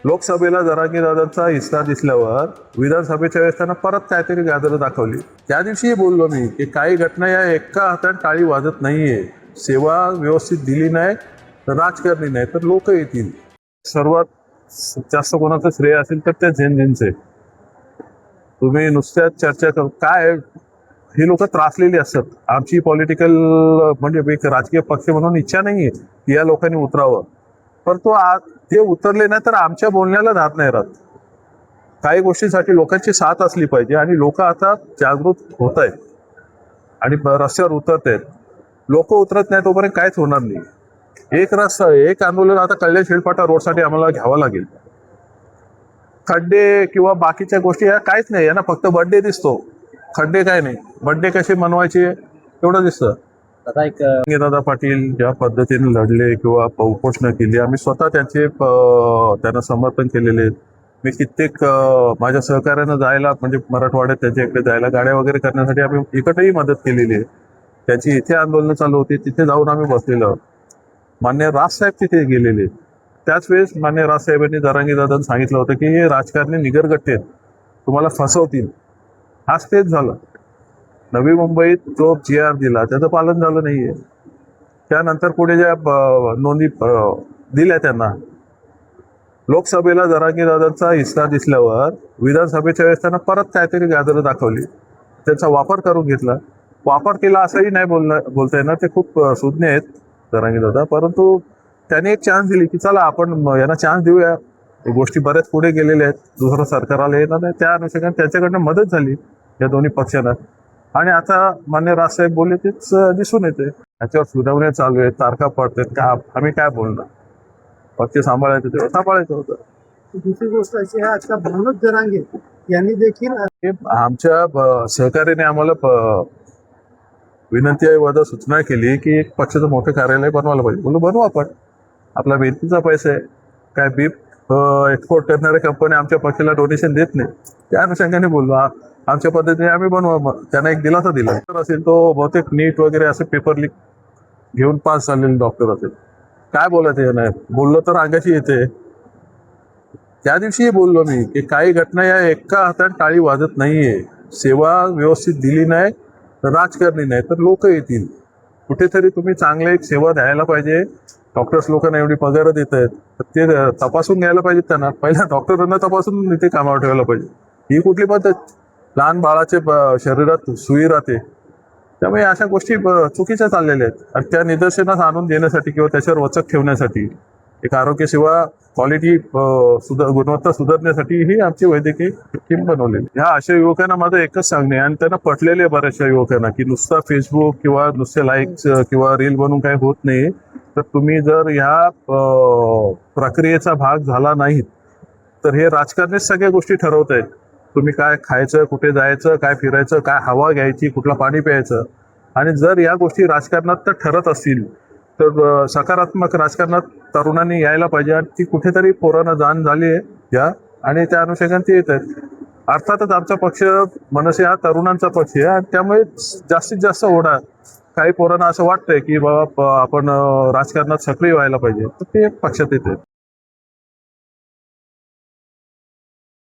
लोकसभेला जरांगे दादांचा हिस्सा दिसल्यावर विधानसभेच्या वेळेस त्यांना परत काहीतरी गाजरं दाखवली. त्या दिवशीही बोललो मी की काही घटना या एका हाताने टाळी वाजत नाहीये. सेवा व्यवस्थित दिली नाही तर राजकारणी नाही तर लोक येतील. सर्वात जास्त कोणाचं श्रेय असेल तर त्या झेनझेनचे. तुम्ही नुसत्याच चर्चा कर काय ही लोक त्रासलेली असतात. आमची पॉलिटिकल म्हणजे एक राजकीय पक्ष म्हणून इच्छा नाहीये की या लोकांनी उतरावं, पण ते उतरले नाही तर आमच्या बोलण्याला धार नाही राहत. काही गोष्टींसाठी लोकांची साथ असली पाहिजे आणि लोक आता जागृत होत आहेत आणि रस्त्यावर उतरत आहेत. लोक उतरत नाही तोपर्यंत काहीच होणार नाही. एक आंदोलन आता कल्याण शिळपाटा रोडसाठी आम्हाला घ्यावं लागेल. खड्डे किंवा बाकीच्या गोष्टी या काहीच नाही. यांना फक्त बर्थडे दिसतो, खड्डे काय नाही. बर्थडे कसे मनवायचे एवढं दिसतं. दादा पाटील ज्या पद्धतीने लढले किंवा उपोषण केली, आम्ही स्वतः त्यांना समर्थन केलेले. मी कित्येक माझ्या सहकार्यानं जायला म्हणजे मराठवाड्यात त्यांच्या इकडे जायला गाड्या वगैरे करण्यासाठी आम्ही इकडेही मदत केलेली आहे. त्यांची इथे आंदोलनं चालू होती, तिथे जाऊन आम्ही बसलेलो. मान्य राजसाहेब तिथे गेलेले. त्याच वेळेस मान्य राजसाहेबांनी जरांगे दादांनी सांगितलं होतं की हे राजकारणी निगरगट्टे आहेत, तुम्हाला फसवतील. आज तेच झालं. नवी मुंबईत जो GR दिला त्याचं पालन झालं नाहीये. त्यानंतर पुढे ज्या नोंदी दिल्या त्यांना, लोकसभेला जरांगे दादांचा हिस्सा दिसल्यावर विधानसभेच्या वेळेस त्यांना परत काहीतरी गाजरं दाखवली. त्यांचा वापर करून घेतला. वापर केला असंही नाही बोलता येणार. ते खूप सुज्ञ आहेत जरांगे दादा, परंतु त्यांनी एक चान्स दिली की चला आपण यांना चान्स देऊया. गोष्टी बऱ्याच पुढे गेलेल्या आहेत. दुसरं सरकार आलं येणार नाही. त्या अनुषंगाने त्यांच्याकडनं मदत झाली या दोन्ही पक्षांना. आणि आता मान्य राजसाहेब बोलले तेच दिसून येते. त्याच्यावर सुनावण्या चालू आहेत, तारखा पडतात. का आम्ही काय बोलणार? पक्ष सांभाळायचं तेव्हा सांभाळायचं होतं. दुसरी गोष्ट अशी आहे, आता भावनच जरांगे यांनी देखील आमच्या सहकार्याने आम्हाला विनंती आहे, सूचना केली की एक पक्षाचं मोठं कार्यालय बनवायला पाहिजे. बोलू बनवू आपण, आपला मेहनतीचा पैसा आहे. काय बीप एक्सपोर्ट करणाऱ्या कंपन्या आमच्या पक्षाला डोनेशन देत नाही. त्या अनुषंगाने बोललो आमच्या पद्धतीने आम्ही बनवा. त्यांना एक दिलासा दिला. डॉक्टर असेल तो बहुतेक नीट वगैरे असे पेपर लीक घेऊन पास झालेले डॉक्टर असेल. काय बोलायचं नाही, बोललो तर अंगाशी येते. त्या दिवशीही बोललो मी की काही घटना या एका हाताने टाळी वाजत नाहीये. सेवा व्यवस्थित दिली नाही तर राजकारणी नाही तर लोक येतील. कुठेतरी तुम्ही चांगले एक सेवा द्यायला पाहिजे. डॉक्टर्स लोकांना एवढी पगार देत आहेत तर ते तपासून घ्यायला पाहिजे. त्यांना पहिल्या डॉक्टरांना तपासून इथे कामावर ठेवायला पाहिजे. ही कुठली पद्धत? लहान बाळाचे शरीरात सुई राहते. त्यामुळे अशा गोष्टी चुकीच्या चाललेल्या आहेत. आणि त्या निदर्शनास आणून देण्यासाठी किंवा त्याच्यावर वचक ठेवण्यासाठी एक आरोग्य सेवा क्वालिटी गुणवत्ता सुधारण्यासाठी ही आमची वैद्यकीय टीम बनवलेली. ह्या अशा युवकांना माझं एकच सांगणे, आणि त्यांना पटलेले बऱ्याचशा युवकांना, की नुसता फेसबुक किंवा नुसते लाईक्स किंवा रील बनवून काही होत नाही. तर तुम्ही जर ह्या प्रक्रियेचा भाग झाला नाहीत तर हे राजकारणीच सगळ्या गोष्टी ठरवत आहेत. तुम्ही काय खायचं, कुठे जायचं, काय फिरायचं, काय हवा घ्यायची, कुठलं पाणी प्यायचं. आणि जर या गोष्टी राजकारणात तर ठरत असतील तर सकारात्मक राजकारणात तरुणांनी यायला पाहिजे. आणि ती कुठेतरी पोरांना जाण झाली आहे या, आणि त्या अनुषंगाने ते येत आहेत. अर्थातच आमचा पक्ष मनसे हा तरुणांचा पक्ष आहे आणि त्यामुळे जास्तीत जास्त ओढा. काही पोरांना असं वाटतंय की बाबा आपण राजकारणात सक्रिय व्हायला पाहिजे, तर ते पक्षात येते.